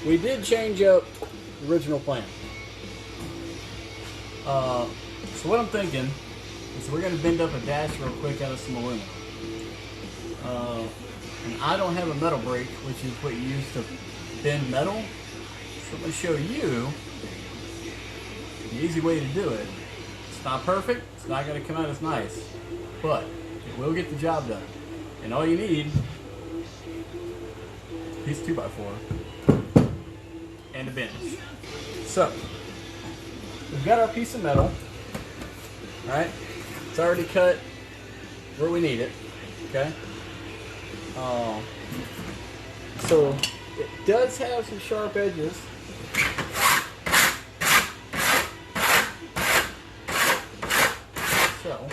we did change up the original plan. So what I'm thinking is we're going to bend up a dash real quick out of some aluminum. And I don't have a metal brake, which is what you use to bend metal. So I'm going to show you the easy way to do it. It's not perfect, it's not going to come out as nice, but it will get the job done. And all you need is a piece of 2x4 and a bench. So, we've got our piece of metal, right? It's already cut where we need it, okay? So, it does have some sharp edges. So,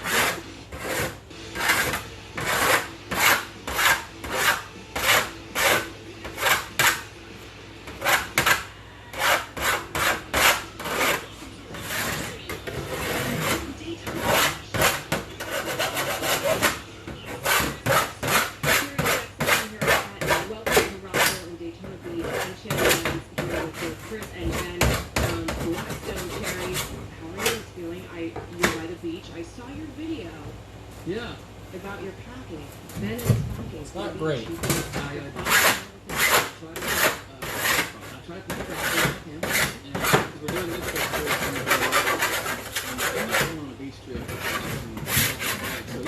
yeah. About your packing. Ben is packing. It's not great. I tried to figure out him, and we're doing this trip on a beach trip. So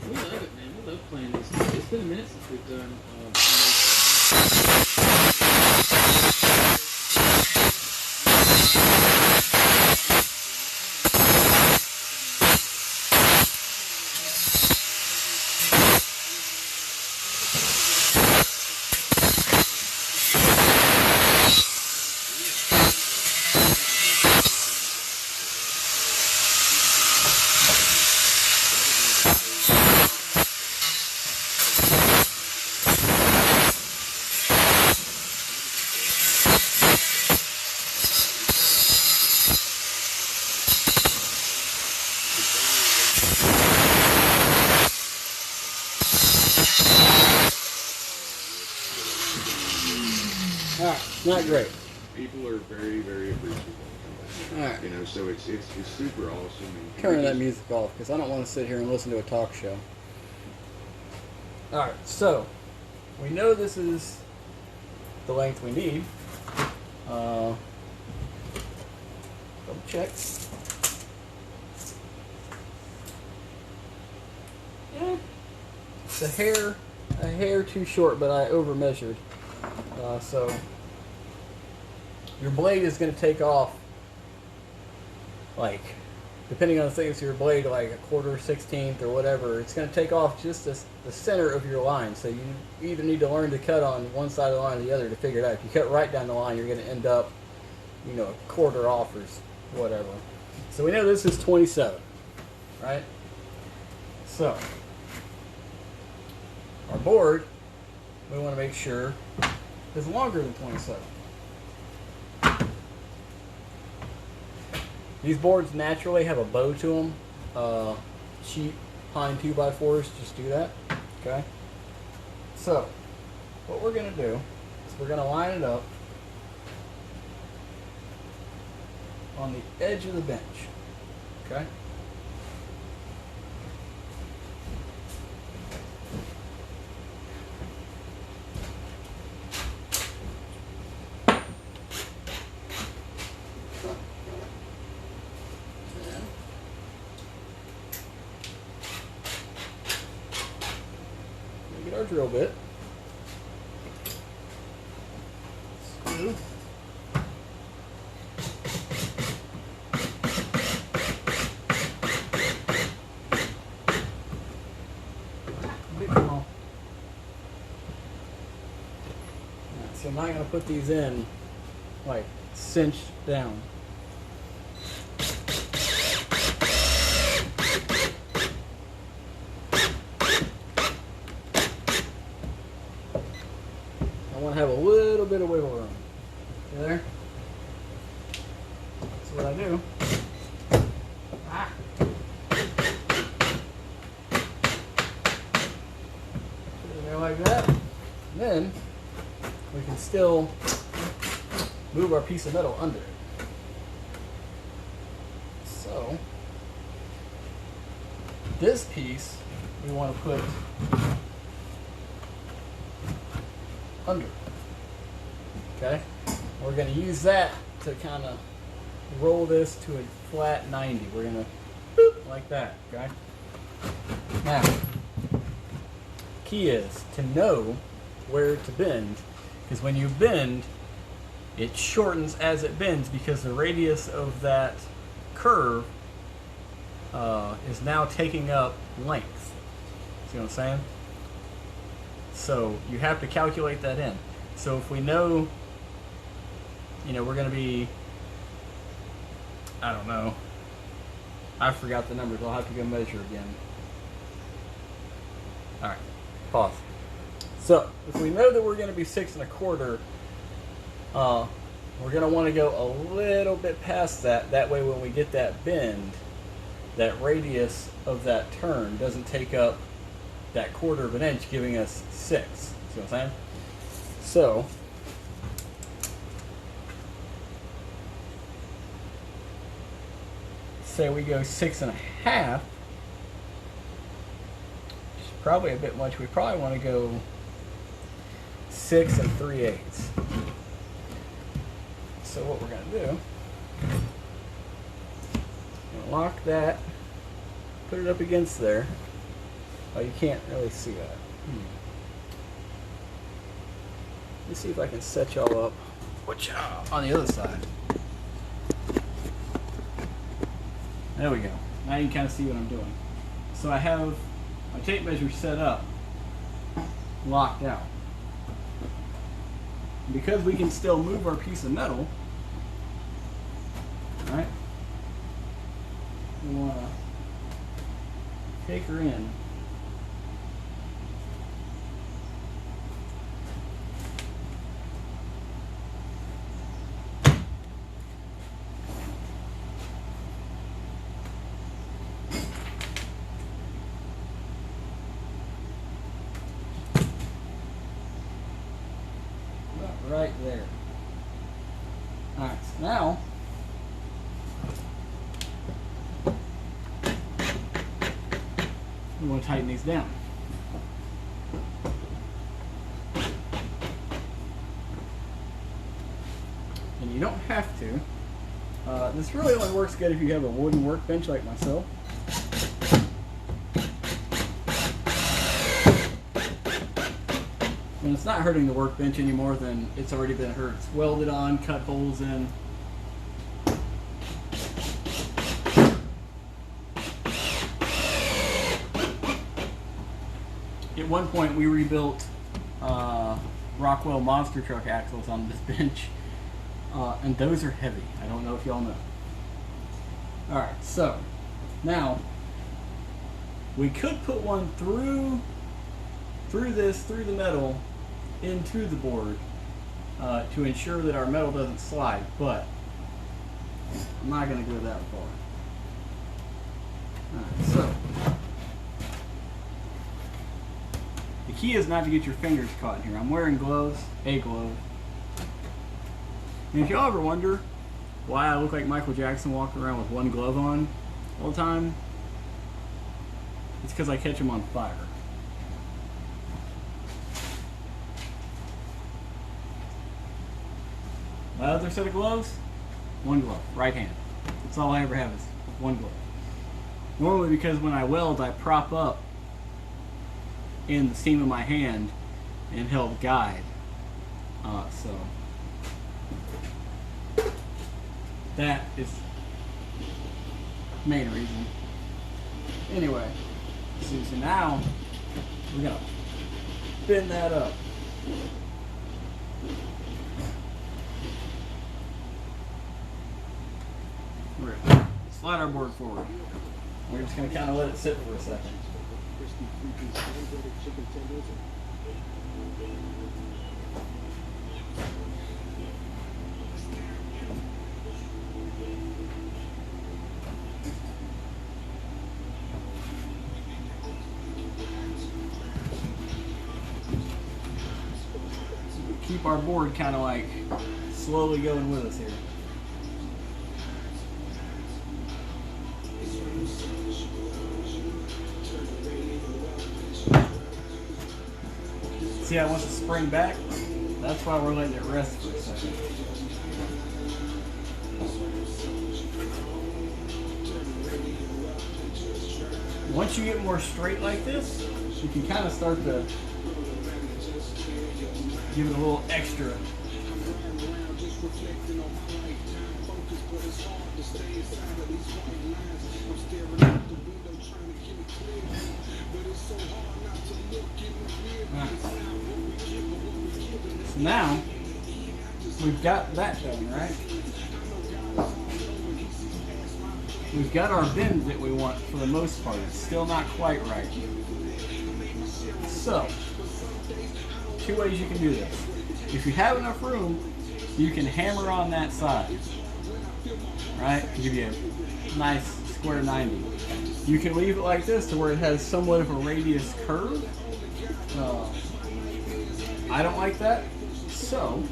we love it, man. We love playing this. It's been a minute since we've done. Alright, not great. People are very, very appreciative. Alright. You know, so it's super awesome. And Turn that music off because I don't want to sit here and listen to a talk show. Alright, so we know this is the length we need. Double check. Yeah, it's a hair too short, but I over measured. So your blade is going to take off, like, depending on the thickness of your blade, like a quarter, 16th, or whatever. It's going to take off just the center of your line. So you either need to learn to cut on one side of the line or the other to figure it out. If you cut right down the line, you're going to end up, you know, a quarter off or whatever. So we know this is 27, right? So our board, we want to make sure is longer than 27. These boards naturally have a bow to them. Cheap pine 2x4s just do that. Okay. So what we're going to do is we're going to line it up on the edge of the bench. Okay. Get our drill bit. Screw. Bit small. So I'm not going to put these in like cinched down. I want to have a little bit of wiggle room. See there? That's what I do. Ah. like that. Then we can still move our piece of metal under it. So this piece we want to put under. Okay? We're going to use that to kind of roll this to a flat 90. We're going to boop like that, okay? Now, key is to know where to bend, because when you bend, it shortens as it bends because the radius of that curve is now taking up length. See what I'm saying? So you have to calculate that in. So if we know, we're going to be, I don't know, I forgot the numbers. I'll have to go measure again. All right, pause. So if we know that we're going to be 6 1/4, we're going to want to go a little bit past that. That way when we get that bend, that radius of that turn doesn't take up that 1/4 of an inch, giving us 6. See what I'm saying? So say we go 6 1/2. Which is probably a bit much. We probably want to go 6 3/8. So what we're going to do, lock that, put it up against there. Oh, you can't really see that. Let me see if I can set y'all up on the other side. There we go. Now you can kind of see what I'm doing. So I have my tape measure set up, locked out. Because we can still move our piece of metal, alright, we want to take her in. Right there. Alright, so now we want to tighten these down. And you don't have to. This really only works good if you have a wooden workbench like myself. And it's not hurting the workbench any more than it's already been hurt. It's welded on, cut holes in. At one point we rebuilt Rockwell monster truck axles on this bench. And those are heavy. I don't know if y'all know. Alright, so now we could put one through the metal into the board to ensure that our metal doesn't slide, but I'm not going to go that far. Alright, so the key is not to get your fingers caught in here. I'm wearing gloves, a glove. And if y'all ever wonder why I look like Michael Jackson walking around with one glove on all the time, it's because I catch him on fire. My other set of gloves, one glove, right hand. That's all I ever have is one glove. Normally because when I weld, I prop up in the seam of my hand and help guide. So that is the main reason. Anyway, so now we're gonna bend that up. We're gonna slide our board forward. We're just gonna kind of let it sit for a second. keep our board kind of like slowly going with us here. See how it wants to spring back? That's why we're letting it rest for a second. Once you get more straight like this, you can kind of start to give it a little extra. So now, we've got that done, right? We've got our bend that we want for the most part. It's still not quite right. So, two ways you can do this. If you have enough room, you can hammer on that side. Right? Give you a nice square 90. You can leave it like this to where it has somewhat of a radius curve. I don't like that. So,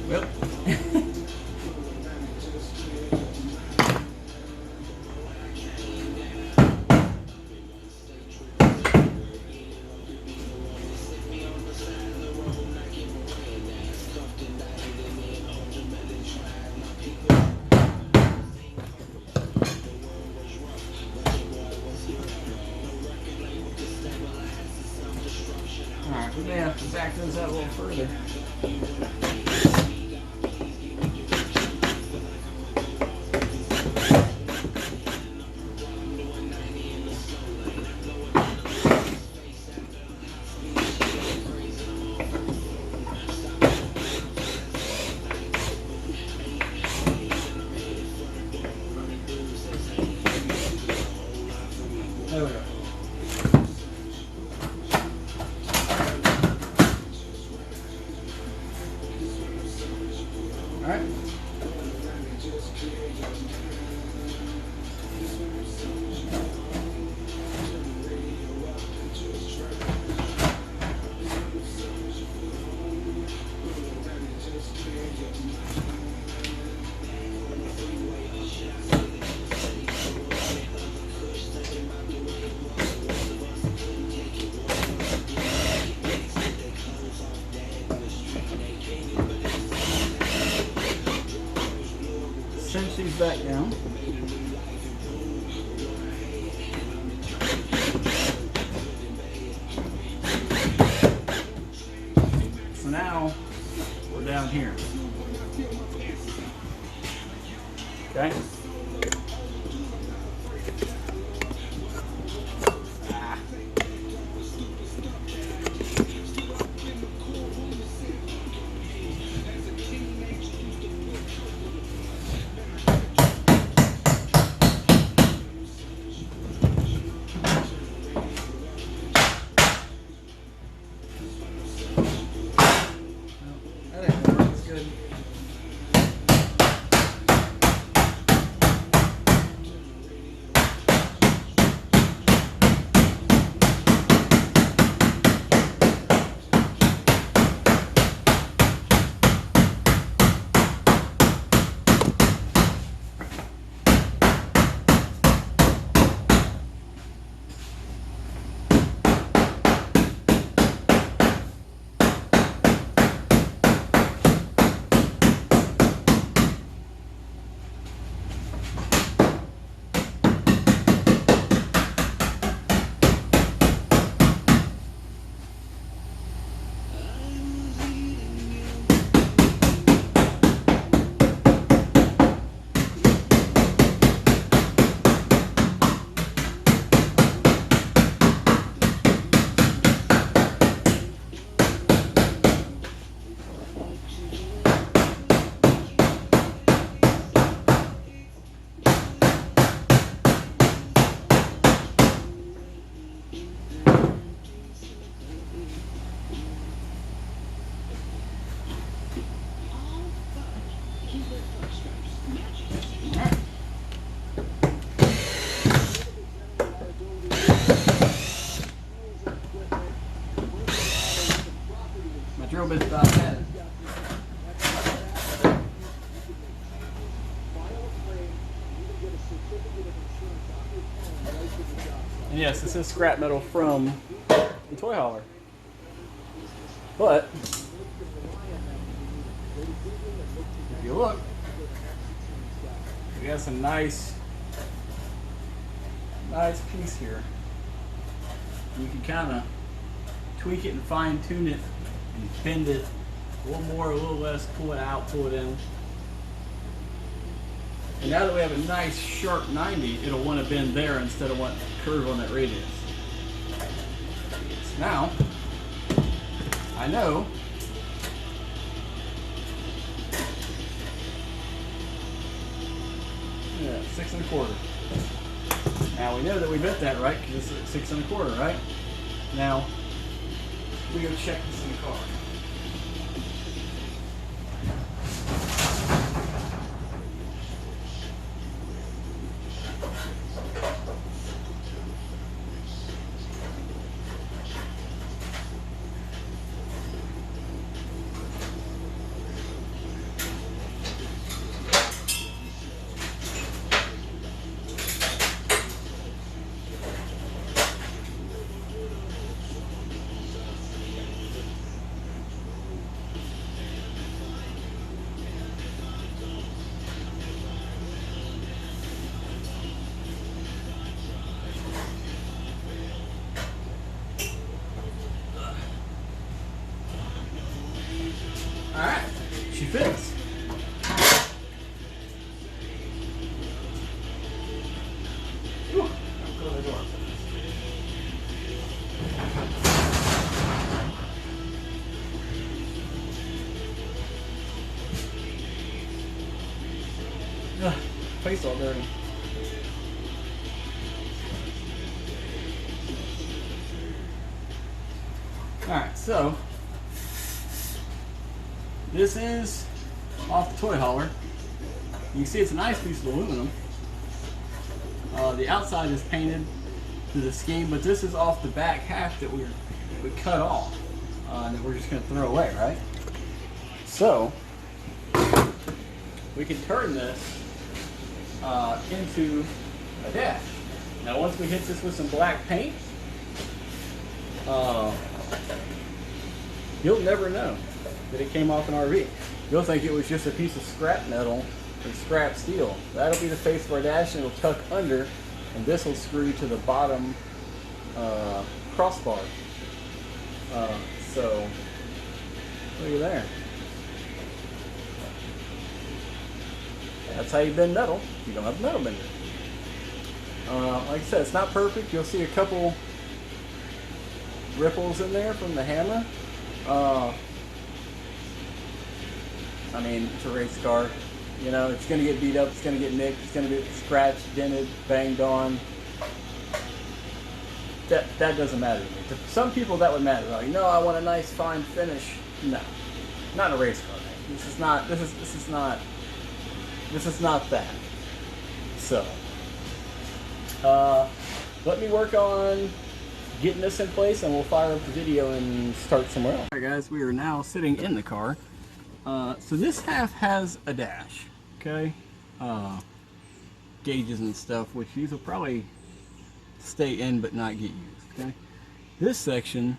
well, alright, we may have to back those out a little further. There we go. All right. Cinch these back down. So now we're down here. Okay. That ain't working. That's good. drill bit's about that. And yes, this is scrap metal from the toy hauler. But if you look, we got some nice piece here. You can kind of tweak it and fine tune it and bend it a little more, a little less, pull it out, pull it in. And now that we have a nice sharp 90, it'll want to bend there instead of want to curve on that radius. So now, I know yeah, 6 1/4. Now we know that we bent that right because it's 6 1/4, right? Now we go check this in the car. Alright, she fits. Ooh, I'm going to the door. Ugh, face all dirty. Alright, so this is off the toy hauler. You can see it's a nice piece of aluminum. The outside is painted to the scheme, but this is off the back half that we cut off and that we're just going to throw away, right? So we can turn this into a dash. Now once we hit this with some black paint, you'll never know that it came off an RV. You'll think it was just a piece of scrap metal or scrap steel. That'll be the face of our dash, and it'll tuck under, and this will screw to the bottom crossbar. So look at there. That's how you bend metal. You don't have a metal bender. Like I said, it's not perfect. You'll see a couple ripples in there from the hammer. I mean, it's a race car. You know, it's going to get beat up, it's going to get nicked, it's going to get scratched, dented, banged on. That doesn't matter to me. To some people that would matter. Like, no, I want a nice fine finish. No. Not in a race car, man. This is not that. So let me work on getting this in place, and we'll fire up the video and start somewhere else. Alright guys, we are now sitting in the car. So this half has a dash, okay? Gauges and stuff, which these will probably stay in but not get used, okay? This section,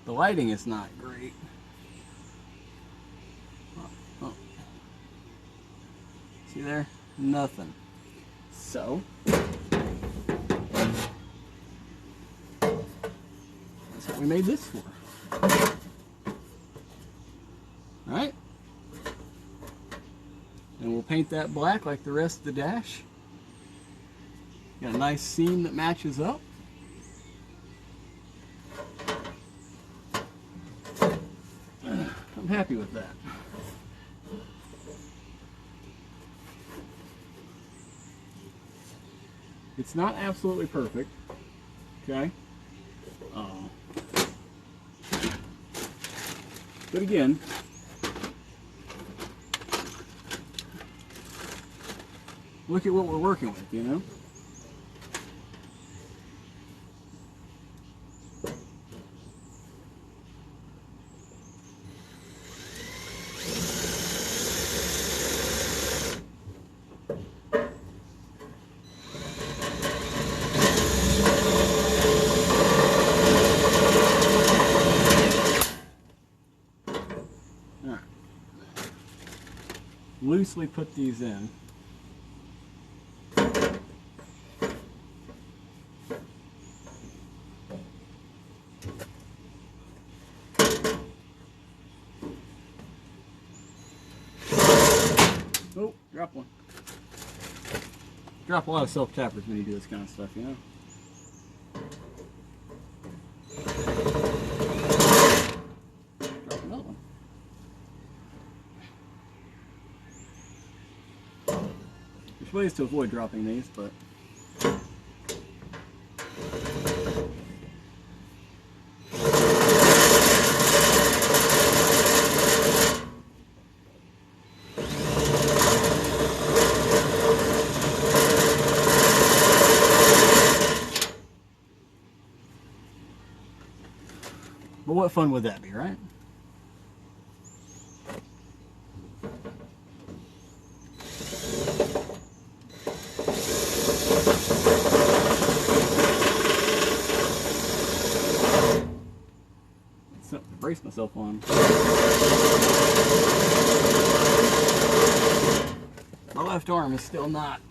the lighting is not great. Oh. See there? Nothing. So that's what we made this for. Alright? And we'll paint that black like the rest of the dash. Got a nice seam that matches up. I'm happy with that. It's not absolutely perfect, okay? But again, look at what we're working with, you know? loosely put these in. Oh, drop one. Drop a lot of self-tappers when you do this kind of stuff, you know? Drop another one. There's ways to avoid dropping these, but what fun would that be, right? Something to brace myself on. My left arm is still not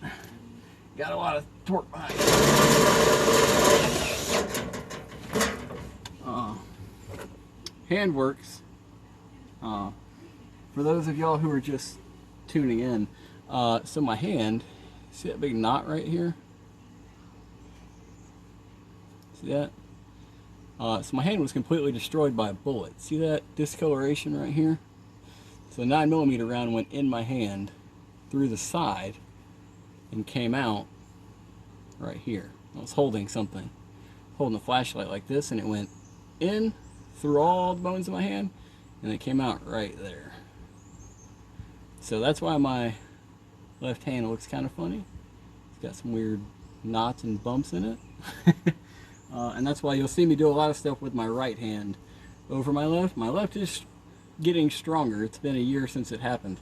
got a lot of torque behind it. Hand works. For those of y'all who are just tuning in, so my hand, see that big knot right here? See that? So my hand was completely destroyed by a bullet. See that discoloration right here? So a 9mm round went in my hand through the side and came out right here. I was holding something, holding a flashlight like this, and it went in through all the bones of my hand, and it came out right there. So that's why my left hand looks kind of funny. It's got some weird knots and bumps in it. And that's why you'll see me do a lot of stuff with my right hand over my left. My left is getting stronger. It's been a year since it happened.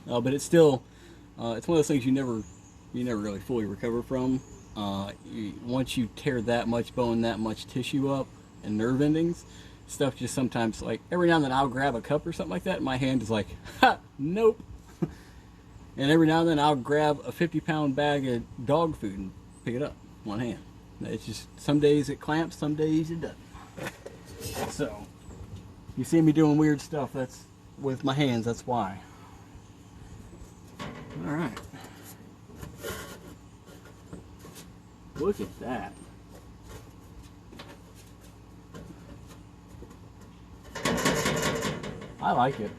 But it's still, it's one of those things you never really fully recover from. Once you tear that much bone, that much tissue up, and nerve endings, stuff just sometimes, like every now and then I'll grab a cup or something like that and my hand is like, ha, nope. And every now and then I'll grab a 50-pound bag of dog food and pick it up, one hand. It's just, some days it clamps, some days it doesn't. So, you see me doing weird stuff, that's with my hands, that's why. Alright. Look at that. I like it.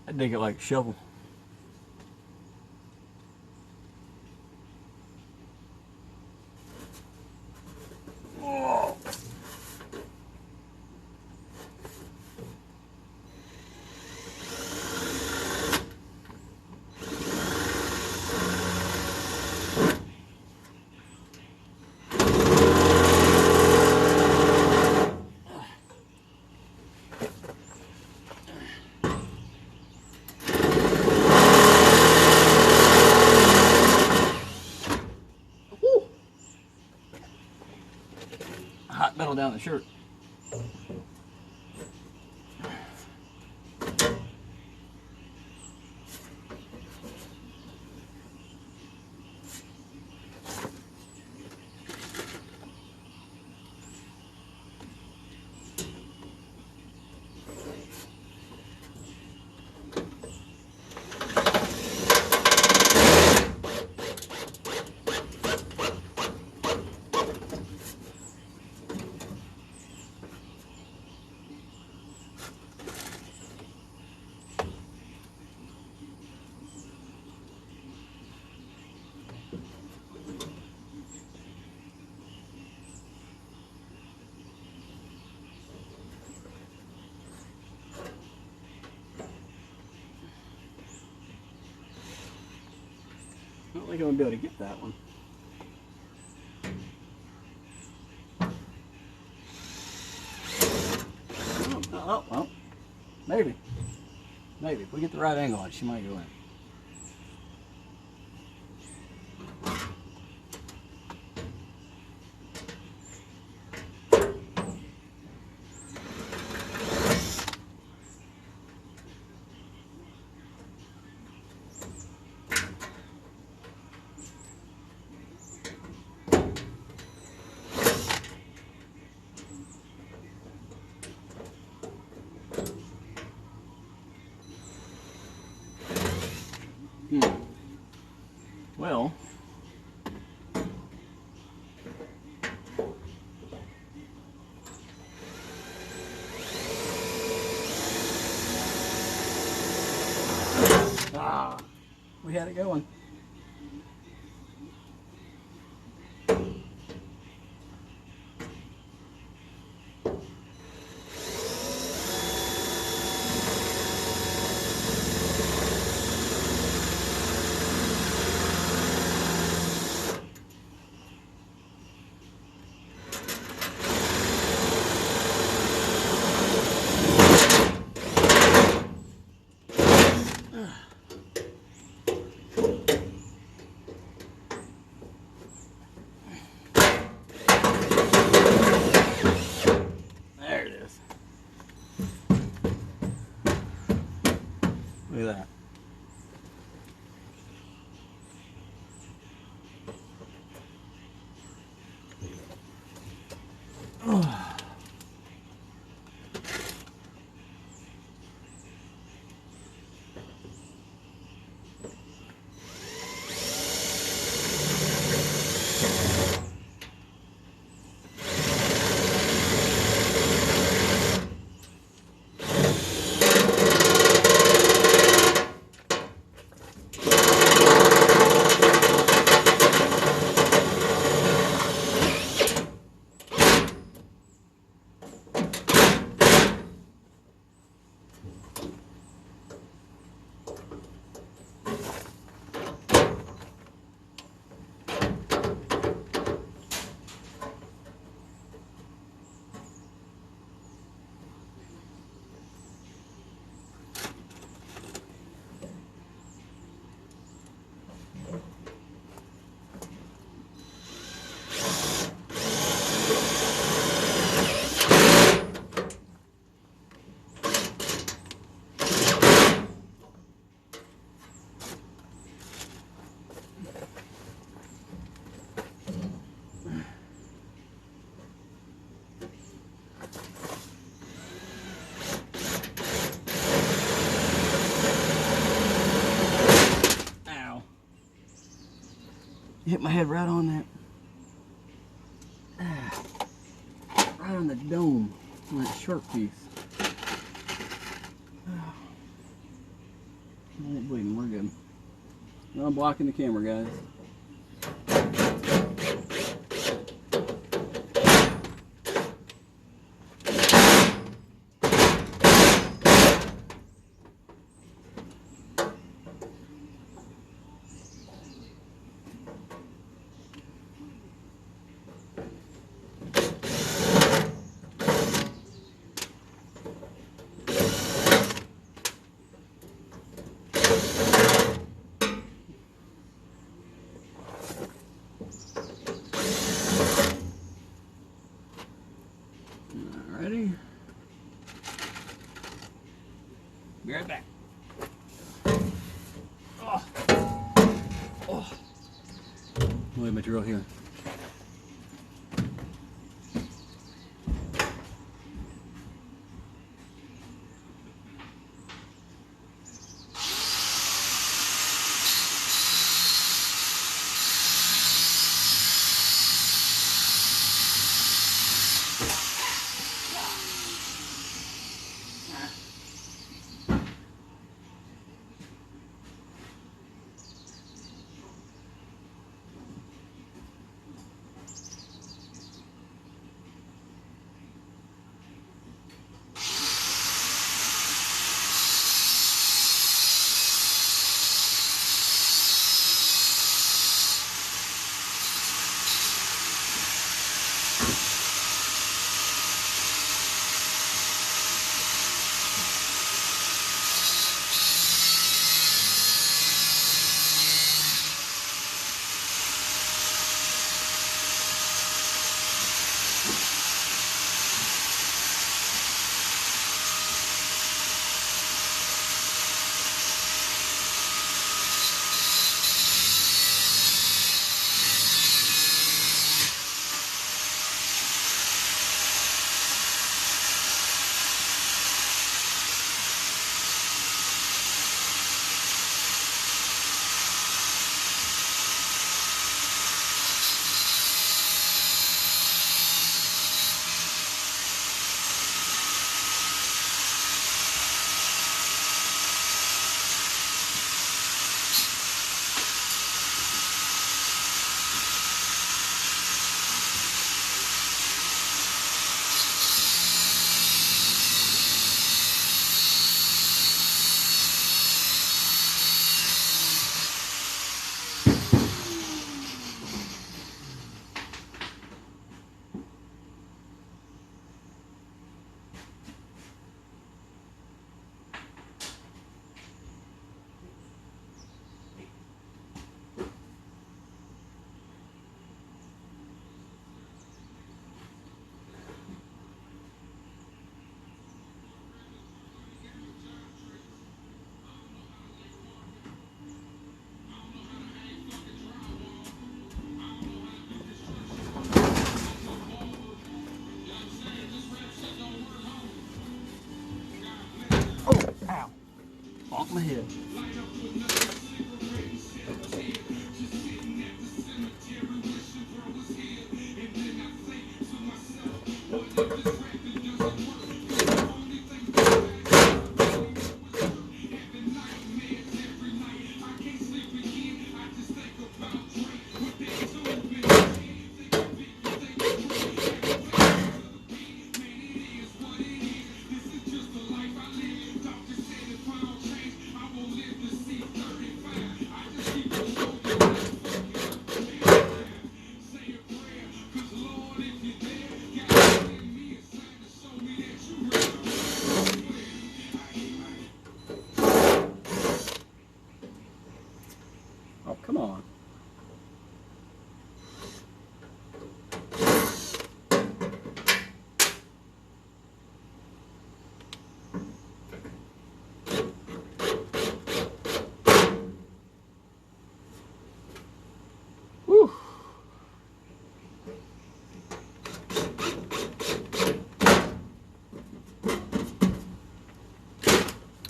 I dig it like a shovel. Whoa. Hot metal down the shirt. I don't think I'm going to be able to get that one. Oh, well, maybe. Maybe. If we get the right angle on it, she might go in. got it going. There it is. Look at that. Hit my head right on that. Right on the dome on that sharp piece. I ain't bleeding, we're good. No, I'm blocking the camera, guys. Alrighty. Be right back. Oh. Oh. Look at my drill here.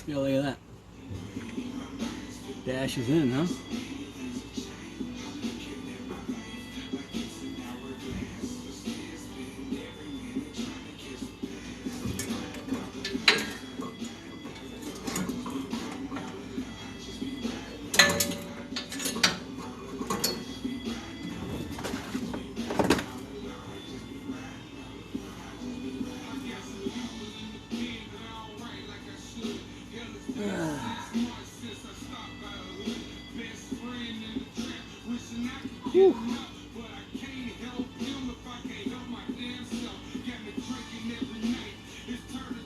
Yeah, look at that. Dash is in, huh? Whew.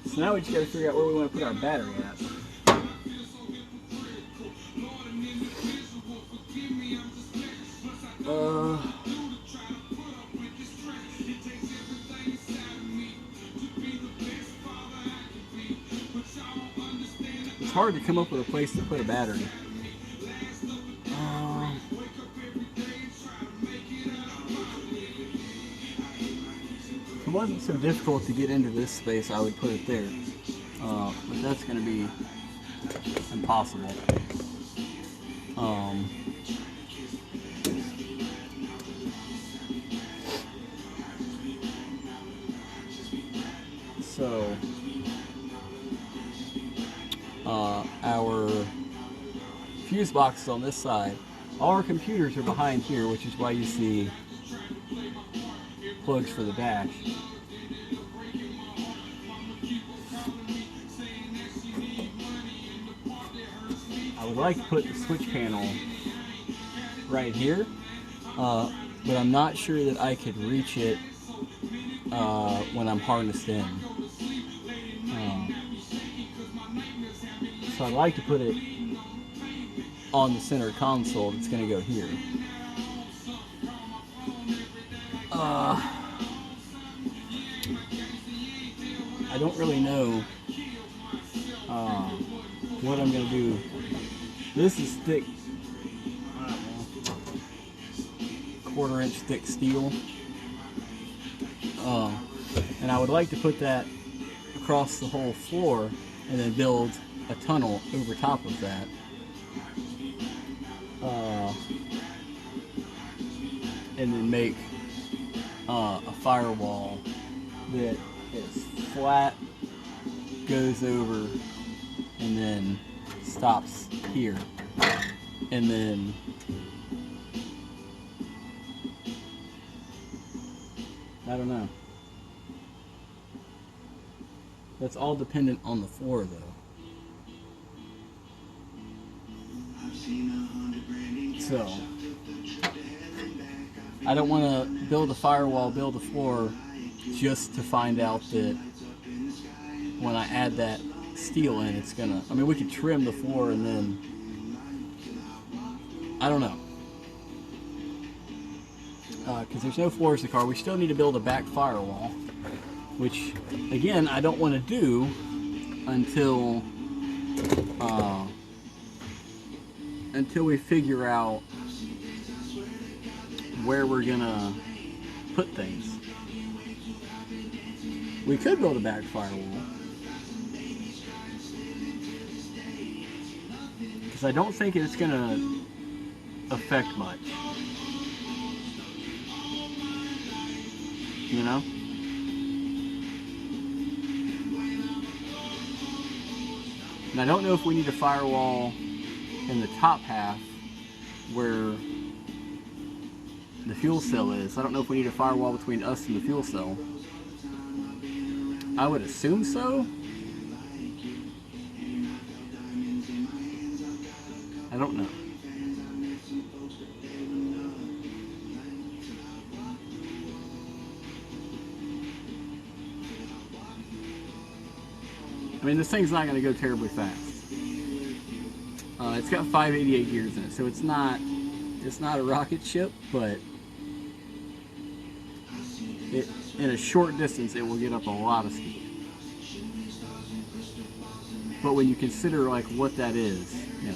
So now we just got to figure out where we want to put our battery at. It's hard to come up with a place to put a battery. If it wasn't so difficult to get into this space, I would put it there. But that's going to be impossible. So, our fuse box is on this side. All our computers are behind here, which is why you see plugs for the dash. I would like to put the switch panel right here, but I'm not sure that I could reach it when I'm harnessed in. So I'd like to put it on the center console that's going to go here. I don't really know what I'm going to do. This is thick, I don't know, 1/4 inch thick steel. And I would like to put that across the whole floor and then build a tunnel over top of that. And then make a firewall that is flat, goes over, and then stops here. And then I don't know. That's all dependent on the floor, though. So I don't want to build a firewall, build a floor, just to find out that when I add that steel in, it's gonna. I mean, we could trim the floor and then I don't know. Because there's no floors in the car. We still need to build a back firewall, which, again, I don't want to do until we figure out where we're gonna put things. We could build a back firewall, because I don't think it's gonna affect much. You know? And I don't know if we need a firewall in the top half where the fuel cell is. I don't know if we need a firewall between us and the fuel cell. I would assume so. I don't know. I mean, this thing's not going to go terribly fast. It's got 588 gears in it, so it's not a rocket ship, but in a short distance it will get up a lot of speed. But when you consider like what that is, you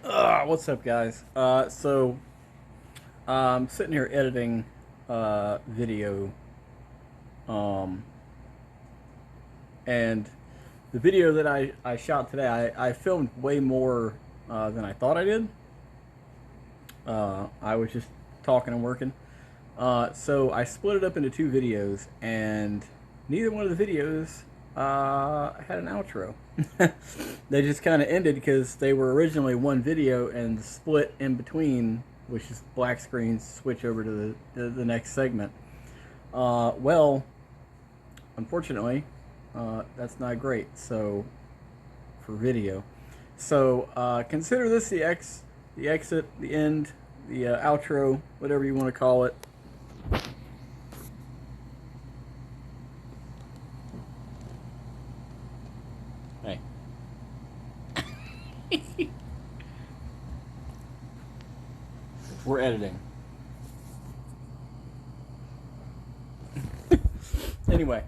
know. What's up, guys? So I'm sitting here editing video, and the video that I shot today, I filmed way more than I thought I did. I was just talking and working. So I split it up into 2 videos, and neither one of the videos had an outro. They just kind of ended because they were originally one video, and the split in between, which is black screen, switch over to the next segment. Well, unfortunately, that's not great. So for video, so consider this the exit, the end, the outro, whatever you want to call it. Hey. We're editing. Anyway,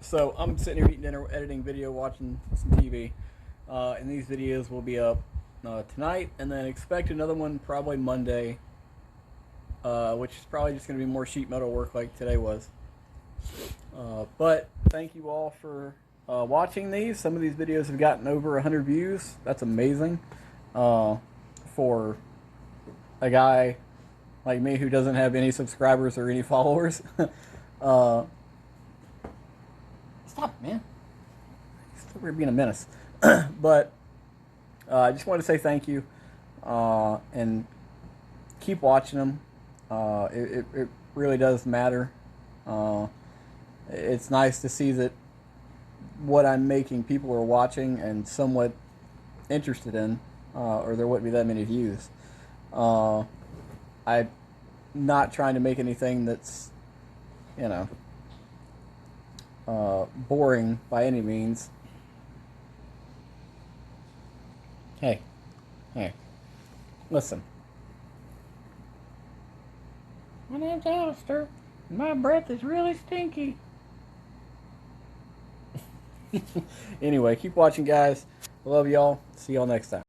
so I'm sitting here eating dinner, editing video, watching some TV, and these videos will be up tonight, and then expect another one probably Monday, which is probably just going to be more sheet metal work like today was. But thank you all for watching these. Some of these videos have gotten over 100 views. That's amazing for a guy like me who doesn't have any subscribers or any followers. Stop, man. We're being a menace. But I just want to say thank you, and keep watching them. It really does matter. It's nice to see that what I'm making people are watching and somewhat interested in, or there wouldn't be that many views. I'm not trying to make anything that's, you know, boring by any means. Hey, listen. My name's Alistair. My breath is really stinky. Anyway, keep watching, guys. I love y'all. See y'all next time.